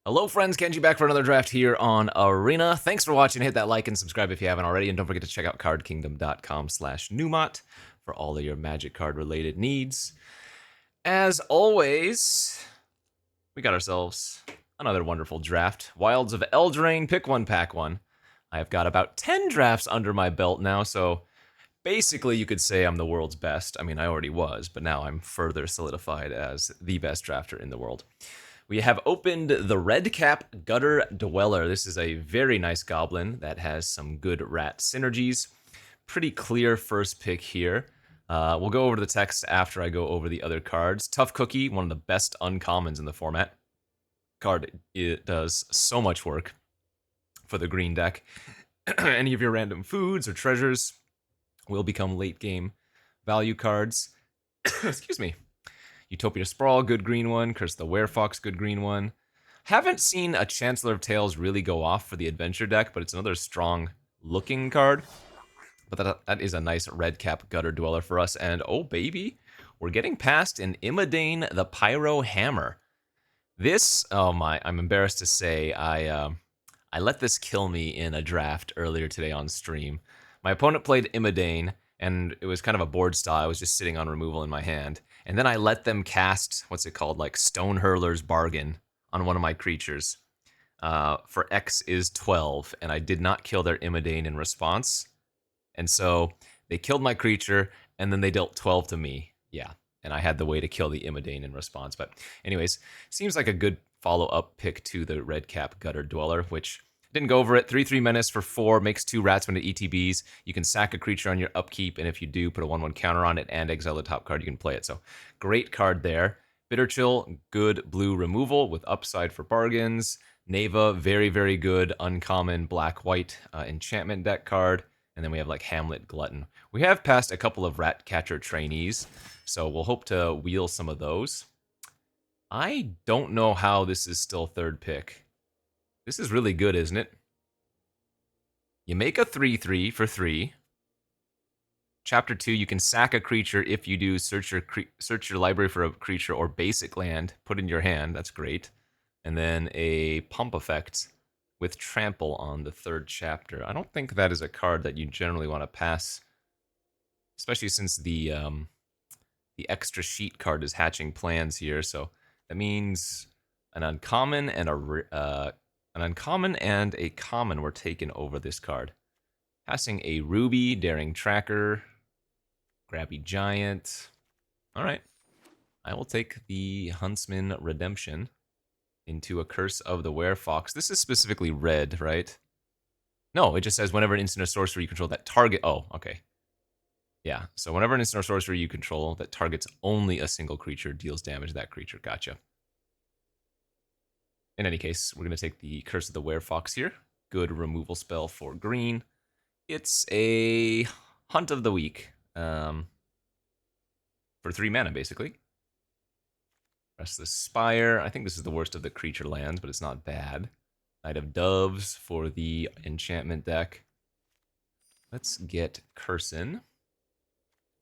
Hello friends, Kenji back for another draft here on Arena. Thanks for watching. Hit that like and subscribe if you haven't already. And don't forget to check out cardkingdom.com/Numot for all of your Magic card related needs. As always, we got ourselves another wonderful draft. Wilds of Eldraine, pick one, pack one. I've got about 10 drafts under my belt now, so basically you could say I'm the world's best. I mean, I already was, but now I'm further solidified as the best drafter in the world. We have opened the Redcap Gutter Dweller. This is a very nice goblin that has some good rat synergies. Pretty clear first pick here. We'll go over the text after I go over the other cards. Tough Cookie, one of the best uncommons in the format. Card, it does so much work for the green deck. Any of your random foods or treasures will become late game value cards. Excuse me. Utopia Sprawl, good green one. Curse the Werefox, good green one. Haven't seen a Chancellor of Tales really go off for the adventure deck, but it's another strong looking card. But that is a nice red cap Gutter Dweller for us. And oh baby, we're getting past an Eldraine the Pyro Hammer. This, oh my, I'm embarrassed to say, I let this kill me in a draft earlier today on stream. My opponent played Eldraine, and it was kind of a board style. I was just sitting on removal in my hand. And then I let them cast, what's it called, like Stone Hurler's Bargain on one of my creatures. For X is 12, and I did not kill their Eldraine in response. And so they killed my creature, and then they dealt 12 to me. Yeah, and I had the way to kill the Eldraine in response. But anyways, seems like a good follow-up pick to the Redcap Gutter Dweller, which didn't go over it. 3/3 Menace for 4, makes 2 rats when it ETBs. You can sack a creature on your upkeep, and if you do, put a 1/1 counter on it and exile the top card, you can play it. So great card there. Bitterchill, good blue removal with upside for bargains. Neva, very, very good uncommon black-white enchantment deck card. And then we have like Hamlet Glutton. We have passed a couple of rat catcher trainees, so we'll hope to wheel some of those. I don't know how this is still third pick. This is really good, isn't it? You make a 3/3 for 3. Chapter 2, you can sack a creature. If you do, search your library for a creature or basic land, put in your hand. That's great. And then a pump effect with trample on the third chapter. I don't think that is a card that you generally want to pass, especially since the extra sheet card is hatching plans here. So that means an uncommon and a common were taken over this card. Passing a Ruby, Daring Tracker, Grabby Giant. All right. I will take the Huntsman Redemption into a Curse of the Werefox. This is specifically red, right? No, it just says whenever an instant or sorcery you control that target... Oh, okay. Yeah, so whenever an instant or sorcery you control that targets only a single creature deals damage to that creature. Gotcha. In any case, we're going to take the Curse of the Werefox here. Good removal spell for green. It's a Hunt of the Week. For 3 mana, basically. Restless Spire. I think this is the worst of the creature lands, but it's not bad. Knight of Doves for the enchantment deck. Let's get Cursin.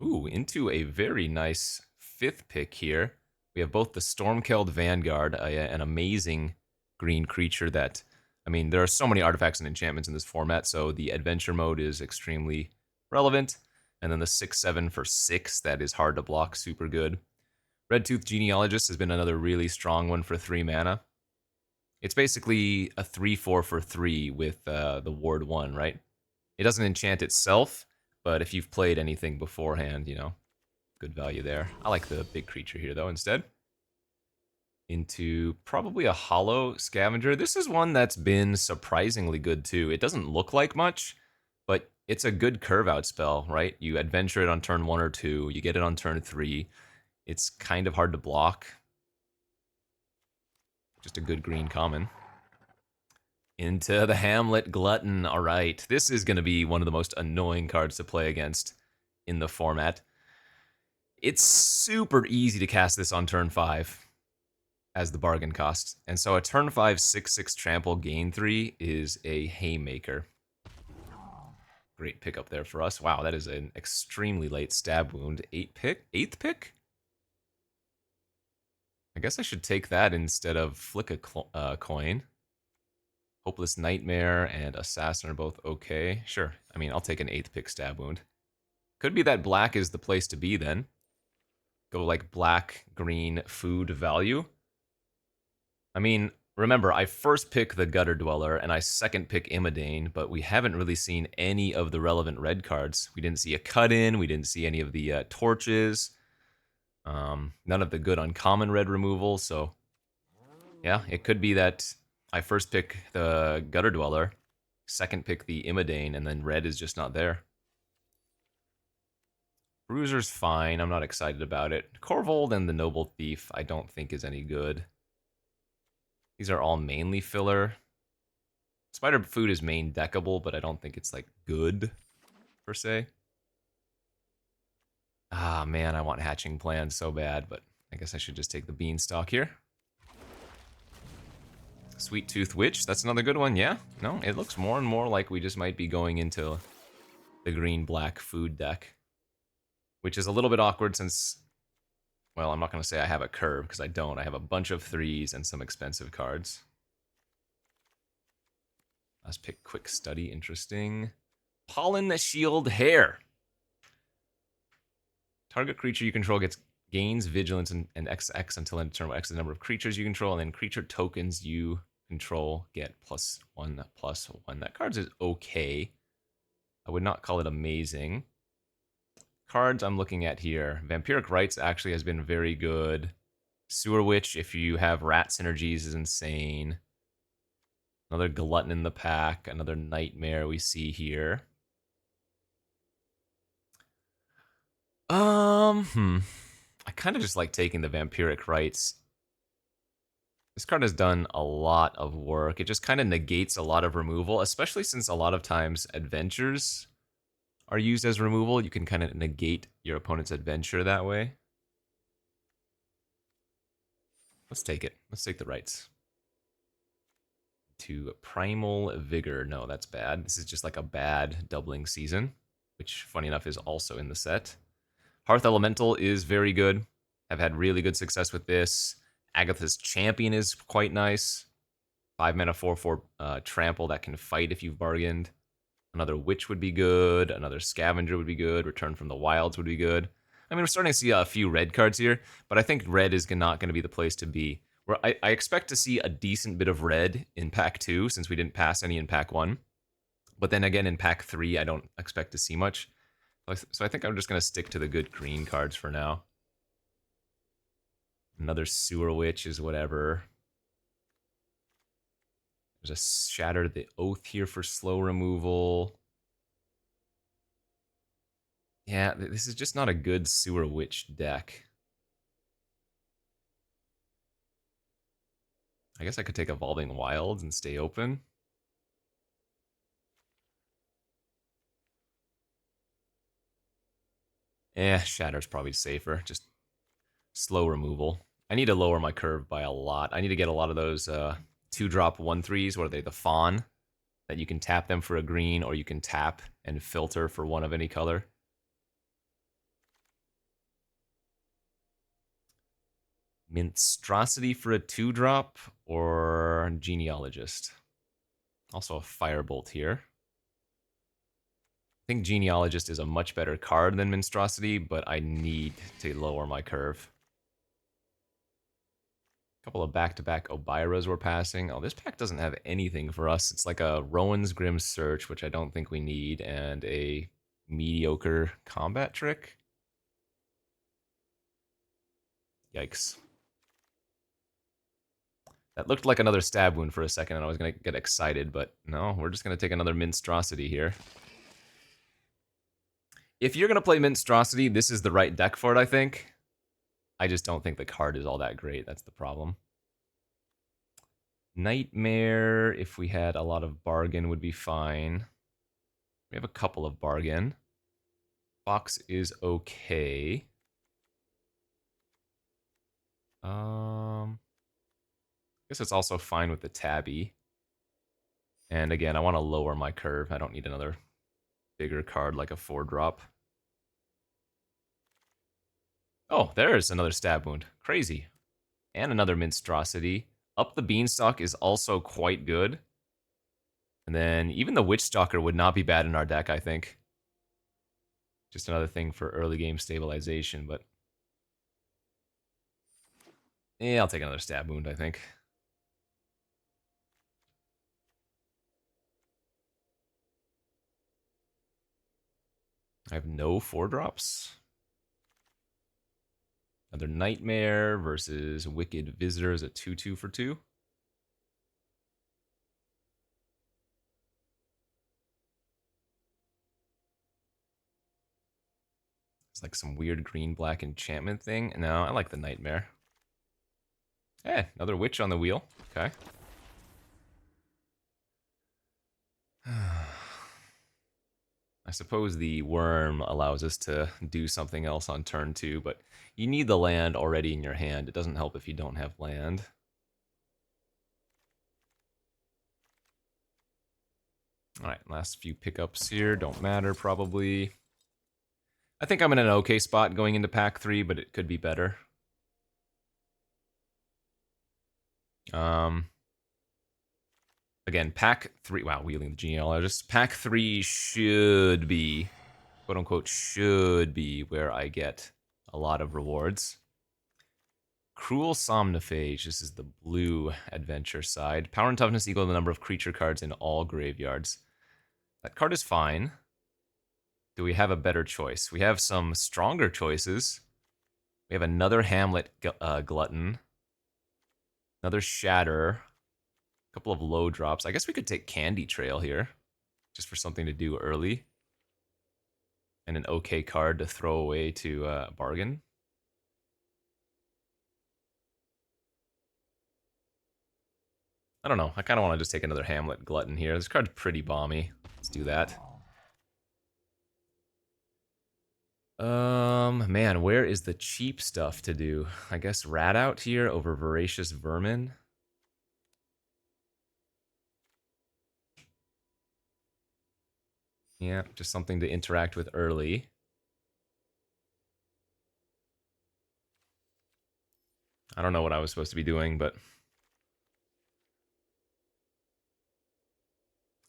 Ooh, into a very nice 5th pick here. We have both the Stormkeld Vanguard, an amazing green creature that, I mean, there are so many artifacts and enchantments in this format, so the adventure mode is extremely relevant. And then the 6/7 for 6, that is hard to block, super good. Redtooth Genealogist has been another really strong one for 3 mana. It's basically a 3/4 for 3 with the Ward 1, right? It doesn't enchant itself, but if you've played anything beforehand, you know, good value there. I like the big creature here, though, instead. Into probably a Hollow Scavenger. This is one that's been surprisingly good, too. It doesn't look like much, but it's a good curve-out spell, right? You adventure it on turn 1 or 2. You get it on turn 3. It's kind of hard to block. Just a good green common. Into the Hamlet Glutton. All right, this is going to be one of the most annoying cards to play against in the format. It's super easy to cast this on turn 5 as the bargain cost. And so a turn 5 6/6 trample gain 3 is a haymaker. Great pickup there for us. Wow, that is an extremely late stab wound. 8th pick? I guess I should take that instead of flick a coin. Hopeless Nightmare and Assassin are both okay. Sure. I mean, I'll take an 8th pick stab wound. Could be that black is the place to be then. Go like black, green, food, value. I mean, remember, I first pick the Gutter Dweller and I second pick Imodane, but we haven't really seen any of the relevant red cards. We didn't see a cut-in, we didn't see any of the torches, none of the good uncommon red removal, so yeah, it could be that I first pick the Gutter Dweller, second pick the Imodane, and then red is just not there. Bruiser's fine, I'm not excited about it. Corvold and the Noble Thief I don't think is any good. These are all mainly filler. Spider Food is main deckable, but I don't think it's like good, per se. Ah, man, I want Hatching Plan so bad, but I guess I should just take the Beanstalk here. Sweet Tooth Witch, that's another good one, yeah? No, it looks more and more like we just might be going into the green-black food deck. Which is a little bit awkward since, well, I'm not going to say I have a curve, because I don't. I have a bunch of 3s and some expensive cards. Let's pick Quick Study, interesting. Pollen Shield Hair. Target creature you control gains vigilance and XX until end of turn. X is the number of creatures you control, and then creature tokens you control get +1/+1. That card is okay. I would not call it amazing. Cards I'm looking at here. Vampiric Rites actually has been very good. Sewer Witch, if you have rat synergies, is insane. Another Glutton in the pack. Another Nightmare we see here. I kind of just like taking the Vampiric Rites. This card has done a lot of work. It just kind of negates a lot of removal, especially since a lot of times adventures are used as removal. You can kind of negate your opponent's adventure that way. Let's take it. Let's take the rights. To Primal Vigor. No, that's bad. This is just like a bad doubling season, which, funny enough, is also in the set. Hearth Elemental is very good. I've had really good success with this. Agatha's Champion is quite nice. 5 mana 4/4 trample that can fight if you've bargained. Another Witch would be good. Another Scavenger would be good. Return from the Wilds would be good. I mean, we're starting to see a few red cards here, but I think red is not going to be the place to be. Where I expect to see a decent bit of red in pack 2, since we didn't pass any in pack 1. But then again, in pack 3, I don't expect to see much. So I think I'm just going to stick to the good green cards for now. Another Sewer Witch is whatever. There's a Shatter the Oath here for slow removal. Yeah, this is just not a good Sewer Witch deck. I guess I could take Evolving Wilds and stay open. Shatter's probably safer. Just slow removal. I need to lower my curve by a lot. I need to get a lot of those 2-drop 1/3s, where they the Fawn, that you can tap them for a green, or you can tap and filter for one of any color. Monstrosity for a 2-drop, or Genealogist. Also a Firebolt here. I think Genealogist is a much better card than Monstrosity, but I need to lower my curve. A couple of back-to-back Obiras we're passing. Oh, this pack doesn't have anything for us. It's like a Rowan's Grim Search, which I don't think we need, and a mediocre combat trick. Yikes. That looked like another stab wound for a second, and I was going to get excited, but no, we're just going to take another Monstrosity here. If you're going to play Monstrosity, this is the right deck for it, I think. I just don't think the card is all that great. That's the problem. Nightmare, if we had a lot of bargain, would be fine. We have a couple of bargain. Fox is okay. I guess it's also fine with the Tabby. And again, I want to lower my curve. I don't need another bigger card like a 4-drop. Oh, there's another stab wound. Crazy. And another Minstrosity. Up the Beanstalk is also quite good. And then even the Witchstalker would not be bad in our deck, I think. Just another thing for early game stabilization, but... yeah, I'll take another Stab Wound, I think. I have no 4-drops. Another Nightmare versus Wicked Visitor is a 2/2 for 2. It's like some weird green-black enchantment thing. No, I like the Nightmare. Eh, another Witch on the wheel. Okay. I suppose the Worm allows us to do something else on turn 2, but you need the land already in your hand. It doesn't help if you don't have land. Alright, last few pickups here. Don't matter, probably. I think I'm in an okay spot going into pack 3, but it could be better. Again, pack 3... wow, wheeling the genealogist. Pack 3 should be, quote-unquote, should be where I get a lot of rewards. Cruel Somnophage. This is the blue adventure side. Power and toughness equal to the number of creature cards in all graveyards. That card is fine. Do we have a better choice? We have some stronger choices. We have another Hamlet Glutton. Another Shatter. A couple of low drops. I guess we could take Candy Trail here. Just for something to do early. And an okay card to throw away to bargain. I don't know. I kind of want to just take another Hamlet Glutton here. This card's pretty bomby. Let's do that. Man, where is the cheap stuff to do? I guess Rat Out here over Voracious Vermin. Yeah, just something to interact with early. I don't know what I was supposed to be doing, but...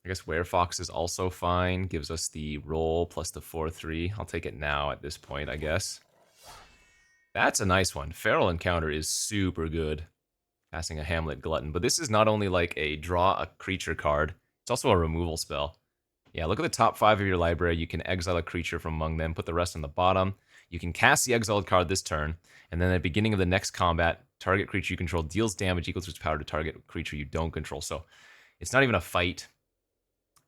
I guess Werefox is also fine. Gives us the roll plus the 4/3. I'll take it now at this point, I guess. That's a nice one. Feral Encounter is super good. Passing a Hamlet Glutton. But this is not only like a draw a creature card, it's also a removal spell. Yeah, look at the top 5 of your library. You can exile a creature from among them, put the rest on the bottom. You can cast the exiled card this turn, and then at the beginning of the next combat, target creature you control deals damage equal to its power to target creature you don't control. So it's not even a fight.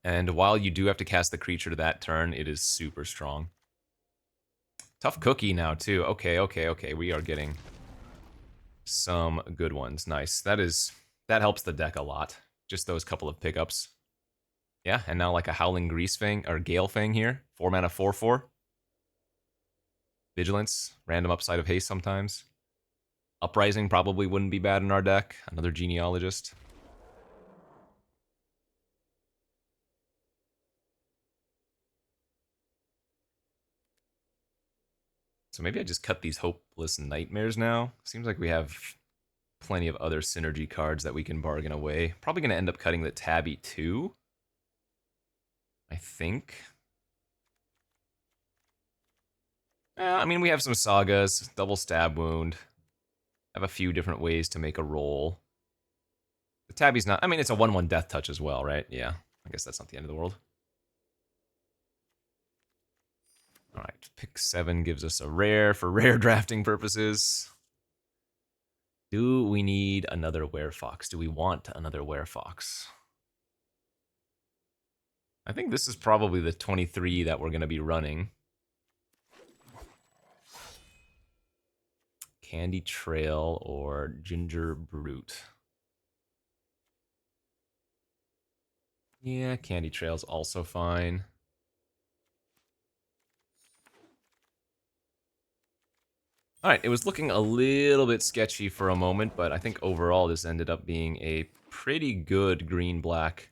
And while you do have to cast the creature to that turn, it is super strong. Tough cookie now, too. Okay. We are getting some good ones. Nice. That helps the deck a lot. Just those couple of pickups. Yeah, and now like a Howling Greasefang, or Galefang here. 4 mana, 4/4. Vigilance, random upside of haste sometimes. Uprising probably wouldn't be bad in our deck. Another Genealogist. So maybe I just cut these Hopeless Nightmares now. Seems like we have plenty of other synergy cards that we can bargain away. Probably going to end up cutting the Tabby too. I think. I mean, we have some Sagas, double Stab Wound. Have a few different ways to make a roll. The Tabby's not... I mean, it's a 1/1 Death Touch as well, right? Yeah, I guess that's not the end of the world. Alright, pick 7 gives us a rare for rare drafting purposes. Do we need another Werefox? Do we want another Werefox? I think this is probably the 23 that we're going to be running. Candy Trail or Ginger Brute. Yeah, Candy Trail's also fine. Alright, it was looking a little bit sketchy for a moment, but I think overall this ended up being a pretty good green-black...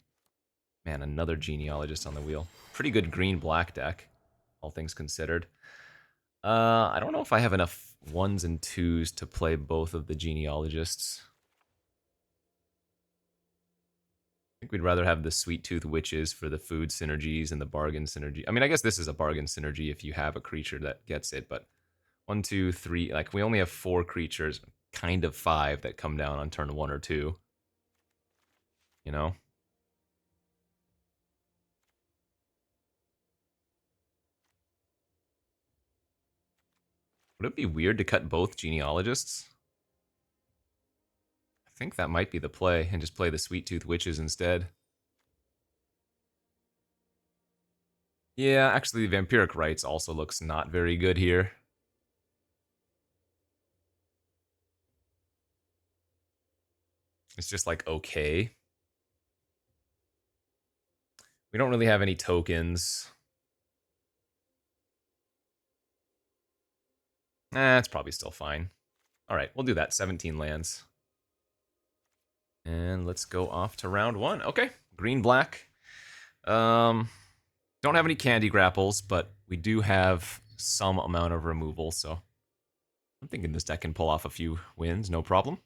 Man, another Genealogist on the wheel. Pretty good green-black deck, all things considered. I don't know if I have enough 1s and 2s to play both of the genealogists. I think we'd rather have the Sweet Tooth Witches for the food synergies and the bargain synergy. I mean, I guess this is a bargain synergy if you have a creature that gets it, but 1, 2, 3, like we only have 4 creatures, kind of 5 that come down on turn 1 or 2. You know? Would it be weird to cut both genealogists? I think that might be the play, and just play the Sweet Tooth Witches instead. Yeah, actually, Vampiric Rites also looks not very good here. It's just like okay. We don't really have any tokens. It's probably still fine. Alright, we'll do that. 17 lands. And let's go off to round 1. Okay, green-black. Don't have any candy grapples, but we do have some amount of removal, so I'm thinking this deck can pull off a few wins, no problem.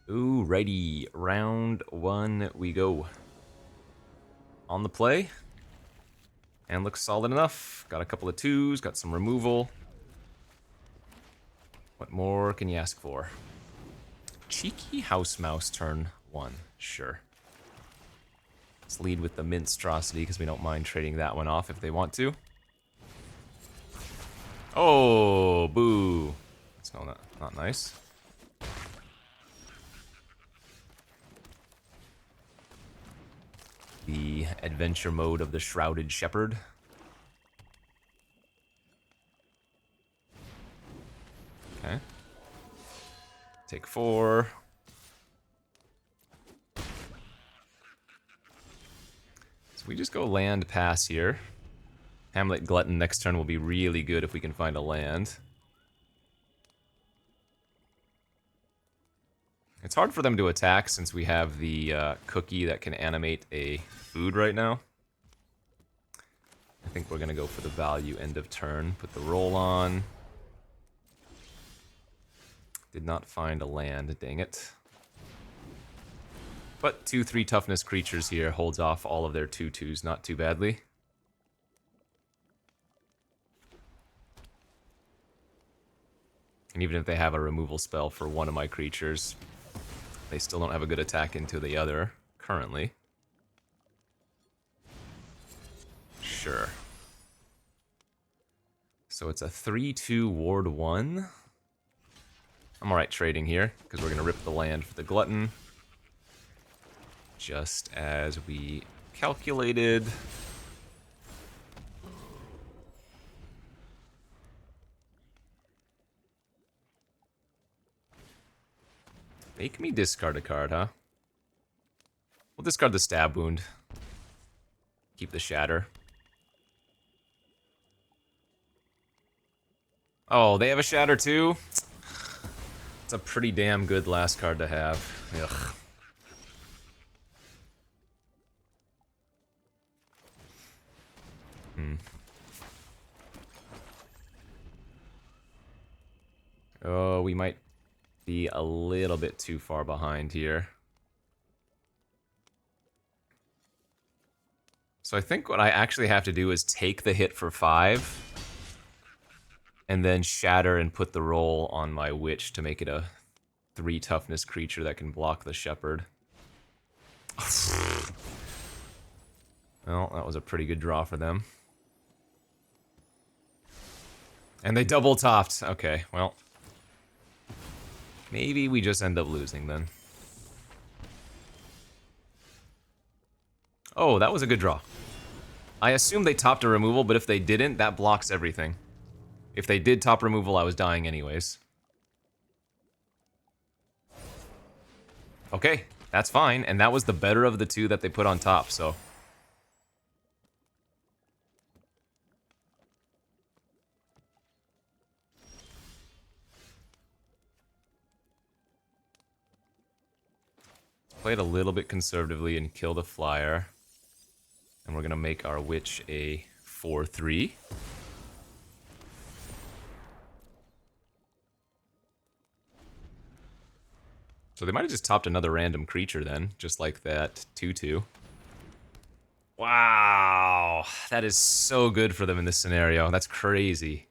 Ooh, righty. Round 1 we go. On the play. And looks solid enough. Got a couple of 2s, got some removal. What more can you ask for? Cheeky House Mouse turn 1. Sure. Let's lead with the Minstrosity, because we don't mind trading that one off if they want to. Oh, boo. That's not nice. The adventure mode of the Shrouded Shepherd. Okay. Take 4. So we just go land pass here. Hamlet Glutton next turn will be really good if we can find a land. It's hard for them to attack since we have the cookie that can animate a food right now. I think we're going to go for the value end of turn. Put the roll on. Did not find a land, dang it. But 2/3 toughness creatures here holds off all of their 2/2s not too badly. And even if they have a removal spell for one of my creatures, they still don't have a good attack into the other, currently. Sure. So it's a 3/2 ward 1. I'm alright trading here, because we're going to rip the land for the Glutton. Just as we calculated. Make me discard a card, huh? We'll discard the Stab Wound. Keep the Shatter. Oh, they have a Shatter too? It's a pretty damn good last card to have. Ugh. Oh, we might be a little bit too far behind here. So I think what I actually have to do is take the hit for 5, and then shatter and put the roll on my witch to make it a 3 toughness creature that can block the shepherd. Well, that was a pretty good draw for them. And they double topped. Okay, well. Maybe we just end up losing then. Oh, that was a good draw. I assume they topped a removal, but if they didn't, that blocks everything. If they did top removal, I was dying anyways. Okay, that's fine, and that was the better of the 2 that they put on top, so... Play it a little bit conservatively and kill the flyer. And we're gonna make our witch a 4-3. So they might have just topped another random creature then, just like that 2-2. Wow, that is so good for them in this scenario. That's crazy.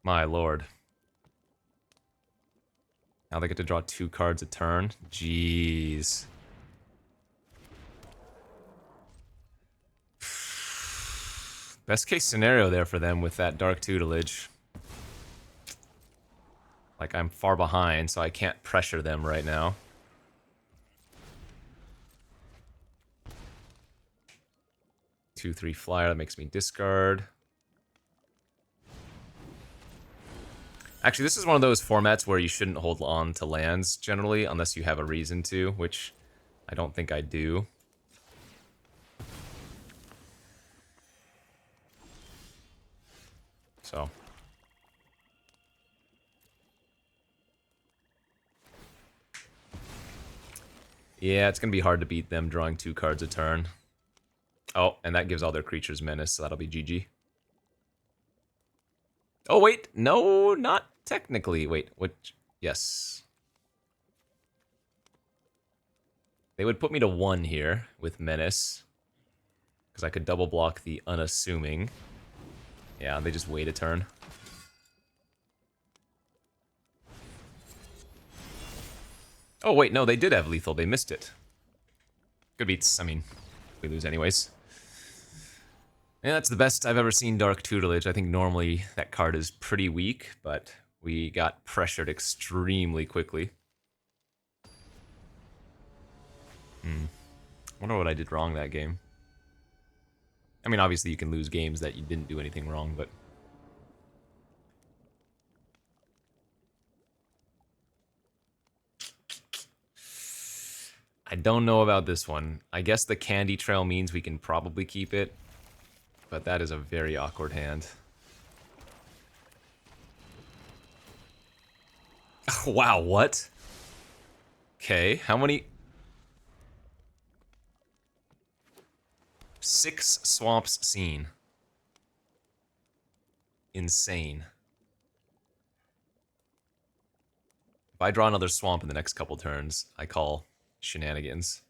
My lord. Now they get to draw 2 cards a turn. Jeez. Best case scenario there for them with that Dark Tutelage. Like, I'm far behind, so I can't pressure them right now. Two, 3 flyer, that makes me discard. Actually, this is one of those formats where you shouldn't hold on to lands, generally, unless you have a reason to, which I don't think I do. So... yeah, it's going to be hard to beat them drawing 2 cards a turn. Oh, and that gives all their creatures menace, so that'll be GG. Oh, wait. No, not technically. Wait, which... yes. They would put me to 1 here with menace. Because I could double block the unassuming. Yeah, they just wait a turn. Oh, wait, no, they did have lethal. They missed it. Good beats. I mean, we lose anyways. Yeah, that's the best I've ever seen Dark Tutelage. I think normally that card is pretty weak, but we got pressured extremely quickly. Wonder what I did wrong that game. I mean, obviously you can lose games that you didn't do anything wrong, but... I don't know about this one. I guess the candy trail means we can probably keep it, but that is a very awkward hand. Wow, what? Okay, how many? 6 swamps seen. Insane. If I draw another swamp in the next couple turns, I call shenanigans.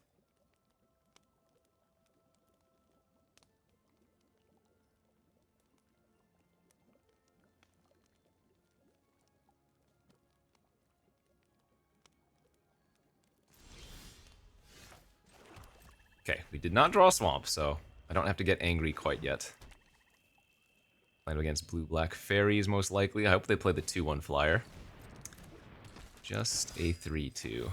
Okay, we did not draw a swamp, so I don't have to get angry quite yet. Playing against blue-black fairies, most likely. I hope they play the 2-1 flyer. Just a 3-2.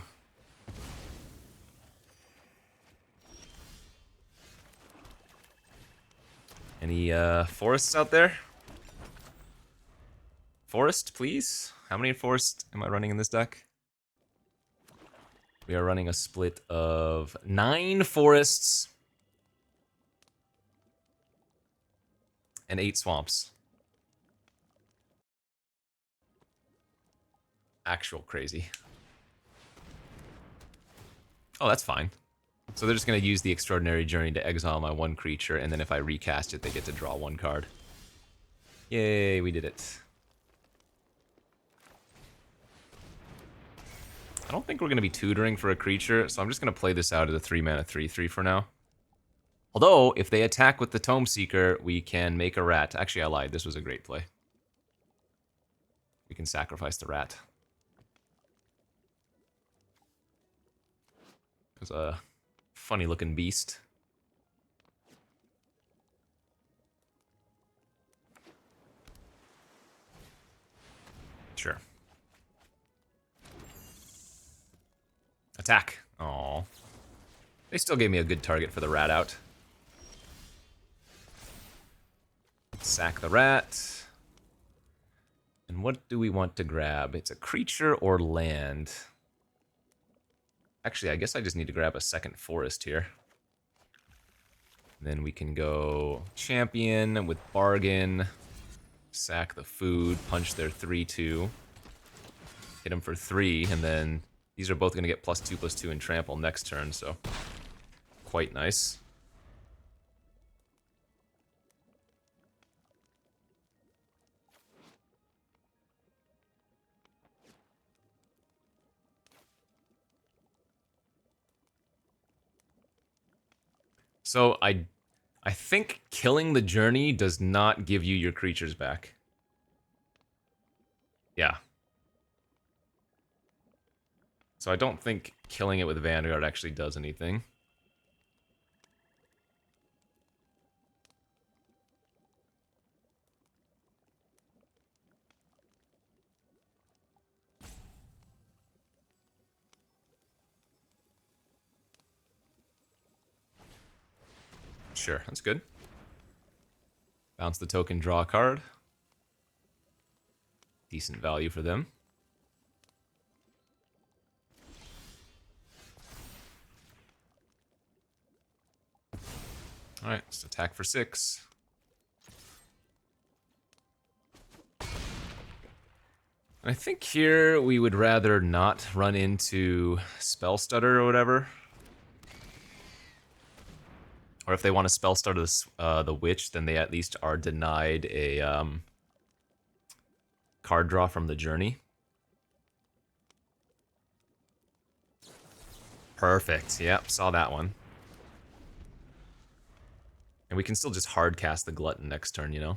Any forests out there? Forest, please? How many forest am I running in this deck? We are running a split of 9 forests and 8 swamps. Actual crazy. Oh, that's fine. So they're just going to use the Extraordinary Journey to exile my 1 creature, and then if I recast it, they get to draw 1 card. Yay, we did it. I don't think we're going to be tutoring for a creature, so I'm just going to play this out as a 3-mana 3/3 for now. Although, if they attack with the Tome Seeker, we can make a rat. Actually, I lied. This was a great play. We can sacrifice the rat. It was a funny-looking beast. Sure. Attack. Aww. They still gave me a good target for the rat out. Sack the rat. And what do we want to grab? It's a creature or land. Actually, I guess I just need to grab a second forest here. Then we can go champion with bargain. Sack the food, punch their 3/2. Hit them for 3, and then These are both going to get +2/+2 and trample next turn, so quite nice. So I think killing the journey does not give you your creatures back. Yeah. So I don't think killing it with Vanguard actually does anything. Sure, that's good. Bounce the token, draw a card. Decent value for them. Alright, let's attack for 6. And I think here we would rather not run into Spell Stutter or whatever. Or if they want to Spell Stutter this, the Witch, then they at least are denied a card draw from the Journey. Perfect. Yep, saw that one. And we can still just hard cast the Glutton next turn, you know?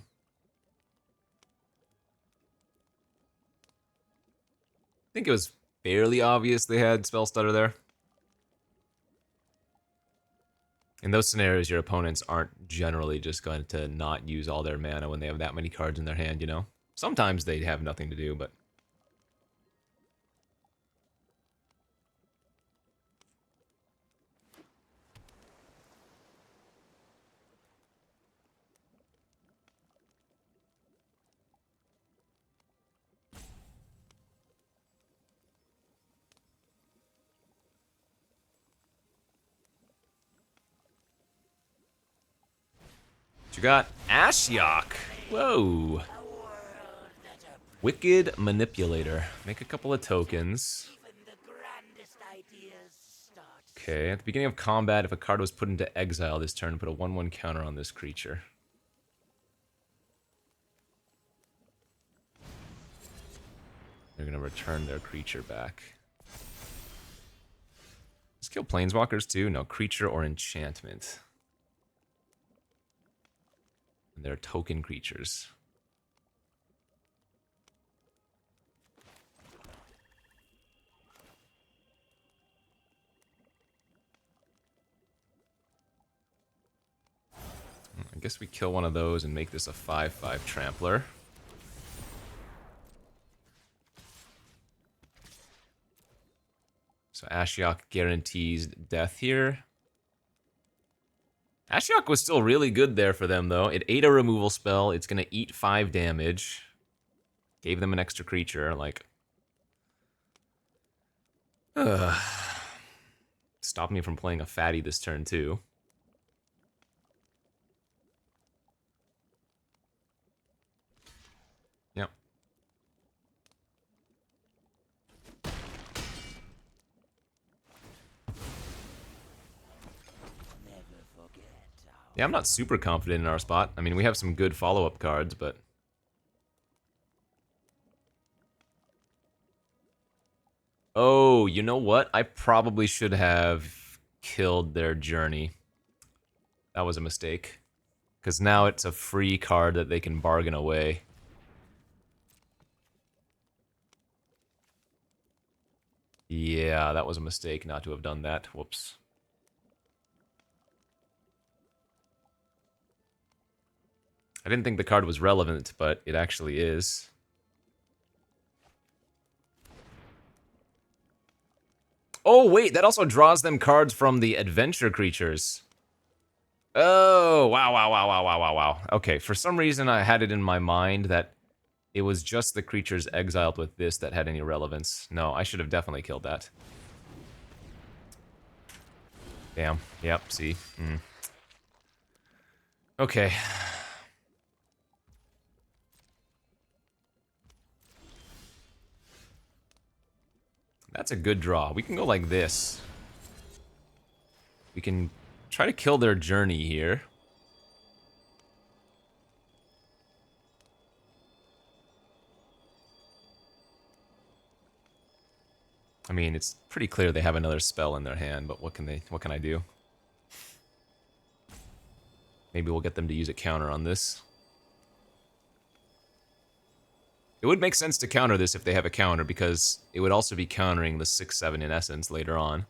I think it was fairly obvious they had Spell Stutter there. In those scenarios, your opponents aren't generally just going to not use all their mana when they have that many cards in their hand, you know? Sometimes they have nothing to do, but... You got Ashiok. Whoa. Wicked Manipulator. Make a couple of tokens. Okay, at the beginning of combat, if a card was put into exile this turn, put a 1/1 counter on this creature. They're gonna return their creature back. Let's kill planeswalkers too. No, creature or enchantment. And they're token creatures. I guess we kill one of those and make this a 5/5 trampler. So Ashiok guarantees death here. Ashiok was still really good there for them, though. It ate a removal spell. It's going to eat 5 damage. Gave them an extra creature, like... Stop me from playing a fatty this turn, too. Yep. Yeah, I'm not super confident in our spot. I mean, we have some good follow-up cards, but... Oh, you know what? I probably should have killed their journey. That was a mistake. Because now it's a free card that they can bargain away. Yeah, that was a mistake not to have done that. Whoops. I didn't think the card was relevant, but it actually is. Oh, wait, that also draws them cards from the adventure creatures. Oh, wow. Okay, for some reason I had it in my mind that it was just the creatures exiled with this that had any relevance. No, I should have definitely killed that. Damn. Yep, see? Okay. That's a good draw. We can go like this. We can try to kill their journey here. I mean, it's pretty clear they have another spell in their hand, but what can I do? Maybe we'll get them to use a counter on this. It would make sense to counter this if they have a counter, because it would also be countering the 6/7 in essence later on.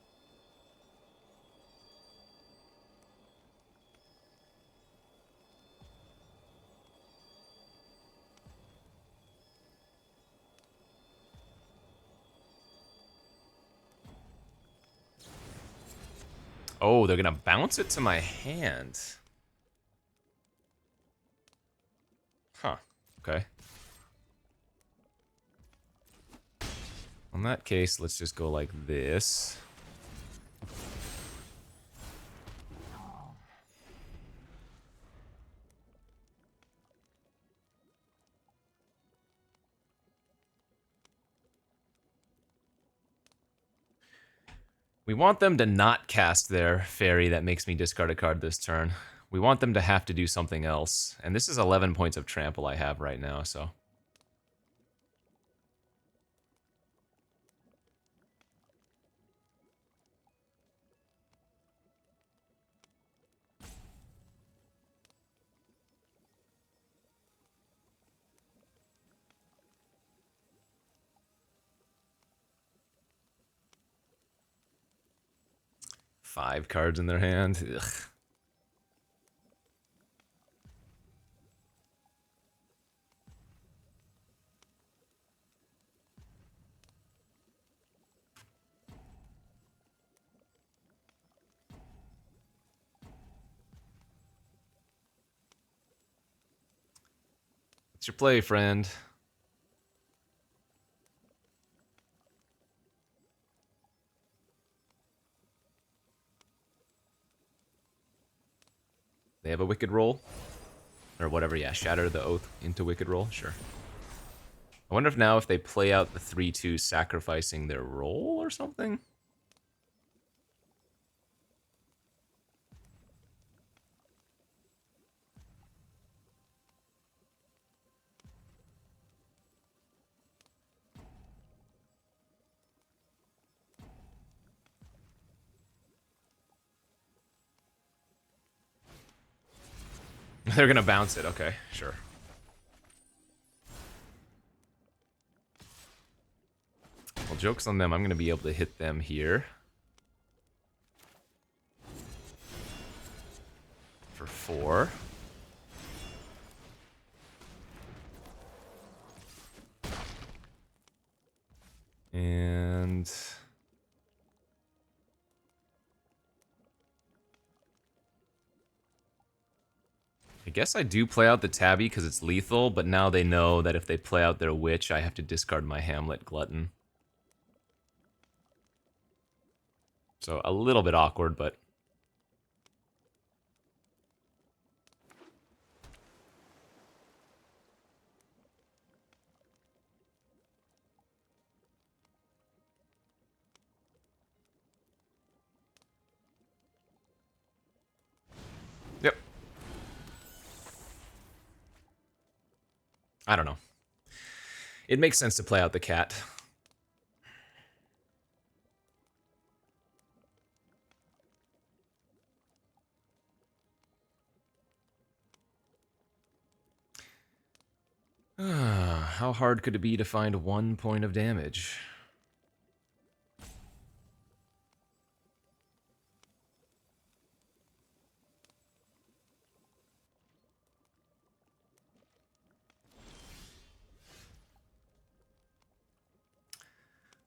Oh, they're gonna bounce it to my hand. Huh, okay. In that case, let's just go like this. We want them to not cast their fairy that makes me discard a card this turn. We want them to have to do something else. And this is 11 points of trample I have right now, so... Five cards in their hand. Ugh. What's your play, friend? They have a Wicked Roll? Or whatever, yeah, Shatter the Oath into Wicked Roll? Sure. I wonder if now if they play out the 3/2 sacrificing their roll or something? They're gonna bounce it, okay, sure. Well, joke's on them, I'm gonna be able to hit them here. For 4. And... I guess I do play out the Tabby because it's lethal, but now they know that if they play out their Witch, I have to discard my Hamlet Glutton. So a little bit awkward, but... Yep. I don't know. It makes sense to play out the cat. How hard could it be to find 1 point of damage?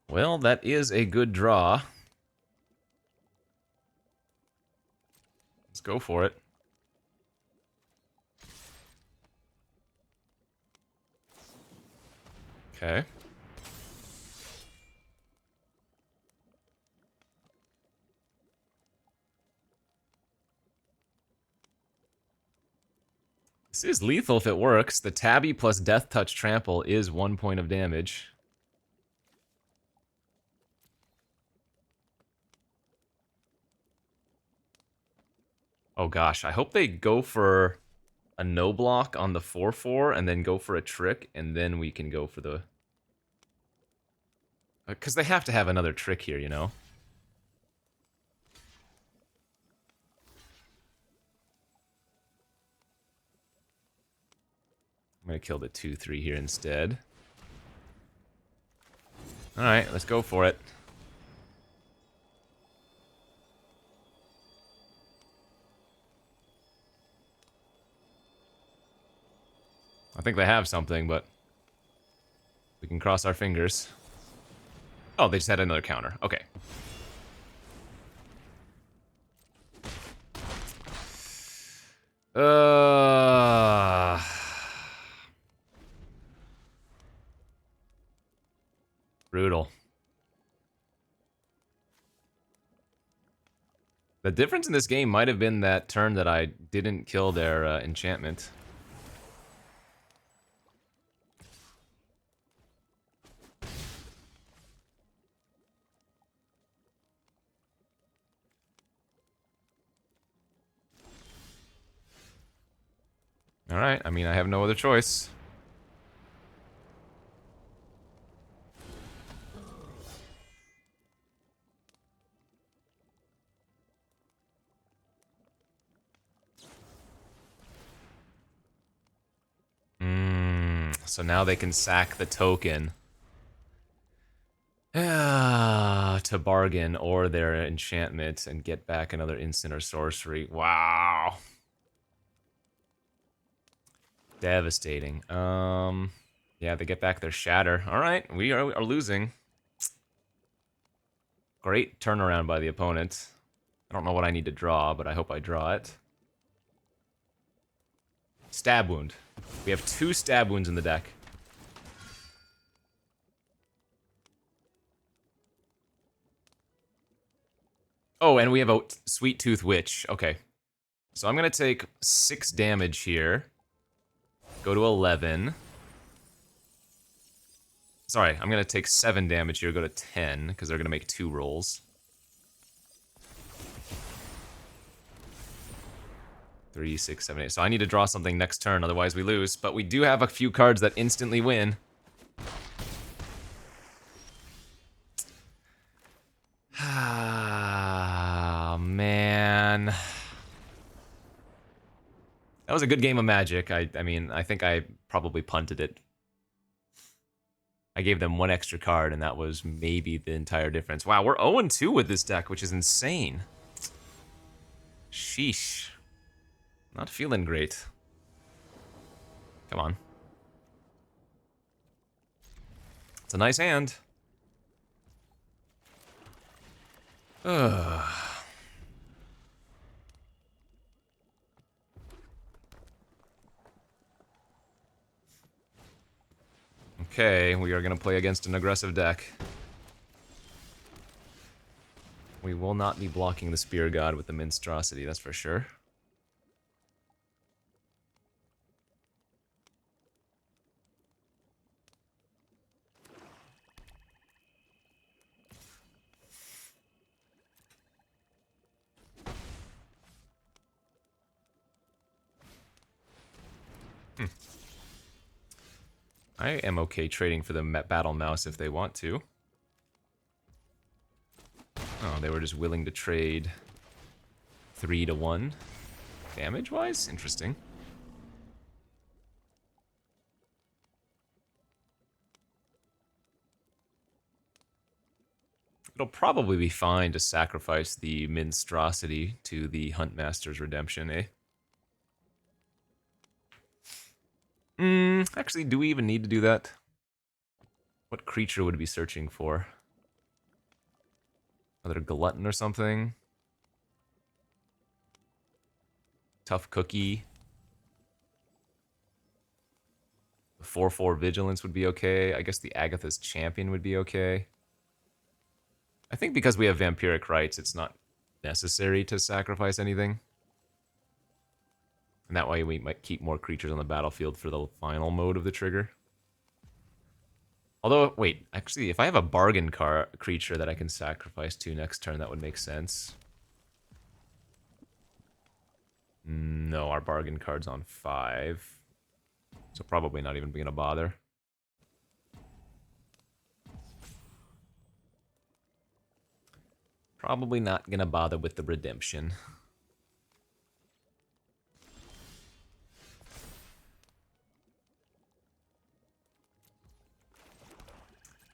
Well, that is a good draw. Let's go for it. Okay. This is lethal if it works. The Tabby plus Death Touch Trample is 1 point of damage. Oh gosh, I hope they go for a no block on the 4/4 and then go for a trick, and then we can go for the... Because they have to have another trick here, you know? I'm gonna kill the 2/3 here instead. Alright, let's go for it. I think they have something, but we can cross our fingers. Oh, they just had another counter. Okay. Brutal. The difference in this game might have been that turn that I didn't kill their enchantment. Alright, I mean, I have no other choice. So now they can sack the token to bargain or their enchantment and get back another instant or sorcery. Wow. Devastating. Yeah, they get back their shatter. Alright, we are losing. Great turnaround by the opponent. I don't know what I need to draw, but I hope I draw it. Stab wound. We have 2 stab wounds in the deck. Oh, and we have a Sweet Tooth Witch. Okay. So I'm going to take 6 damage here. Go to 11. Sorry, I'm going to take 7 damage here, go to 10, because they're going to make 2 rolls. 3, 6, 7, 8. So I need to draw something next turn, otherwise we lose. But we do have a few cards that instantly win. Ah, man. That was a good game of Magic. I mean, I think I probably punted it. I gave them 1 extra card, and that was maybe the entire difference. Wow, we're 0-2 with this deck, which is insane. Sheesh. Not feeling great. Come on. It's a nice hand. Ugh. Okay, we are going to play against an aggressive deck. We will not be blocking the Spear God with the Minstrosity, that's for sure. I am okay trading for the Battle Mouse if they want to. Oh, they were just willing to trade 3 to 1. Damage-wise? Interesting. It'll probably be fine to sacrifice the Minstrosity to the Huntmaster's Redemption, eh? Actually, do we even need to do that? What creature would it be searching for? Another Glutton or something? Tough Cookie? The 4/4 Vigilance would be okay. I guess the Agatha's Champion would be okay. I think because we have Vampiric Rights, it's not necessary to sacrifice anything. And that way we might keep more creatures on the battlefield for the final mode of the trigger. Although, wait, actually, if I have a bargain creature that I can sacrifice to next turn, that would make sense. No, our bargain card's on 5. So probably not even gonna bother. Probably not gonna bother with the redemption.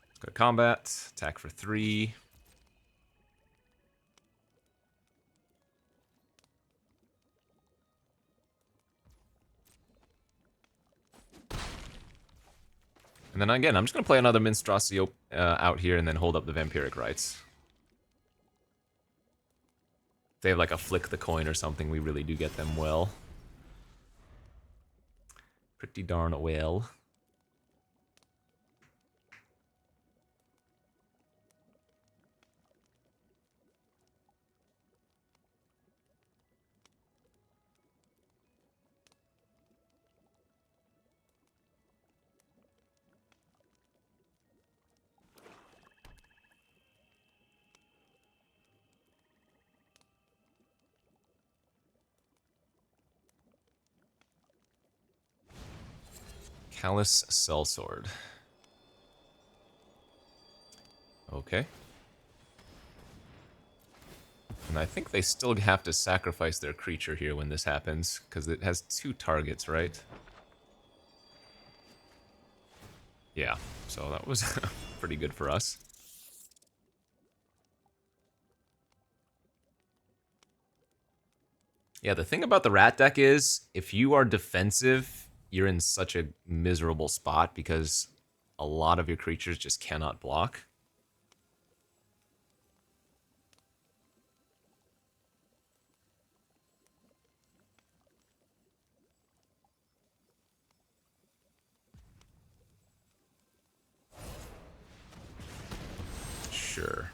Let's go to combat. Attack for 3. And then again, I'm just going to play another Minstrosy out here and then hold up the Vampiric Rites. If they have like a flick the coin or something, we really do get them well. Pretty darn well. Callous Sellsword. Okay. And I think they still have to sacrifice their creature here when this happens, because it has 2 targets, right? Yeah, so that was pretty good for us. Yeah, the thing about the rat deck is, if you are defensive, you're in such a miserable spot because a lot of your creatures just cannot block. Sure.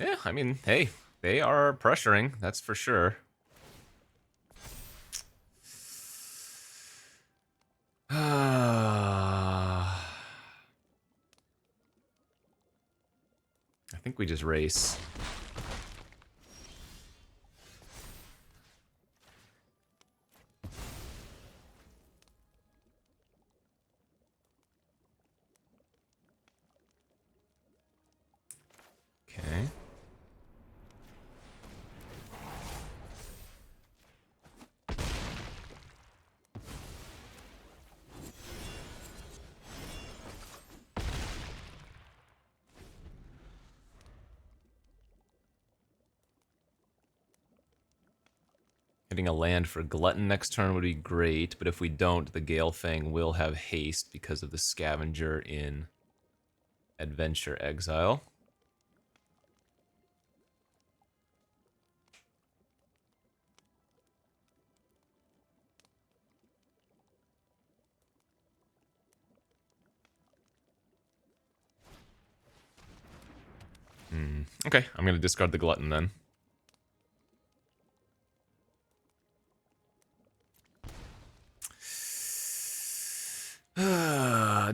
Yeah, I mean, hey, they are pressuring, that's for sure. I think we just race. Okay. Getting a land for Glutton next turn would be great, but if we don't, the Gale Fang will have haste because of the Scavenger in Adventure Exile. Okay, I'm going to discard the Glutton then.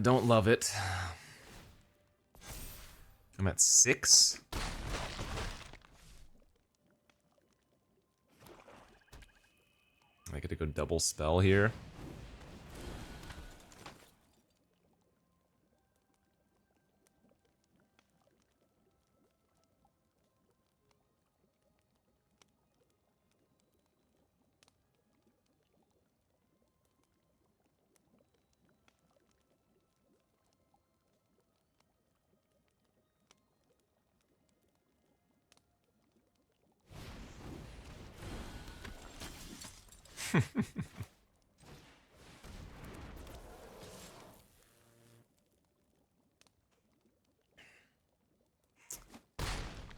Don't love it. I'm at 6. I get to go double spell here.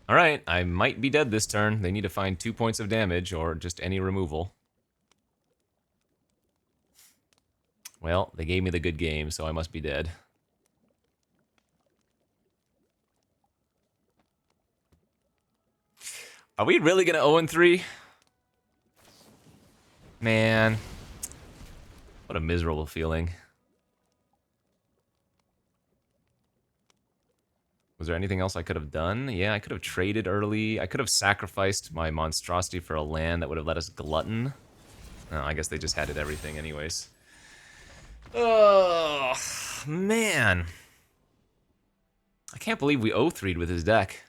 Alright, I might be dead this turn. They need to find 2 points of damage, or just any removal. Well, they gave me the good game, so I must be dead. Are we really gonna 0-3? Man. What a miserable feeling. Was there anything else I could have done? Yeah, I could have traded early. I could have sacrificed my monstrosity for a land that would have let us glutton. Oh, I guess they just had it everything anyways. Oh, man. I can't believe we 0-3'd with his deck.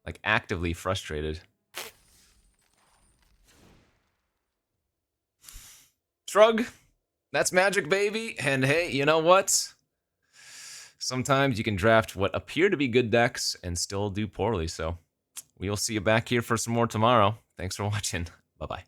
Like, actively frustrated. Shrug. That's Magic, baby. And hey, you know what? Sometimes you can draft what appear to be good decks and still do poorly, so we will see you back here for some more tomorrow. Thanks for watching. Bye-bye.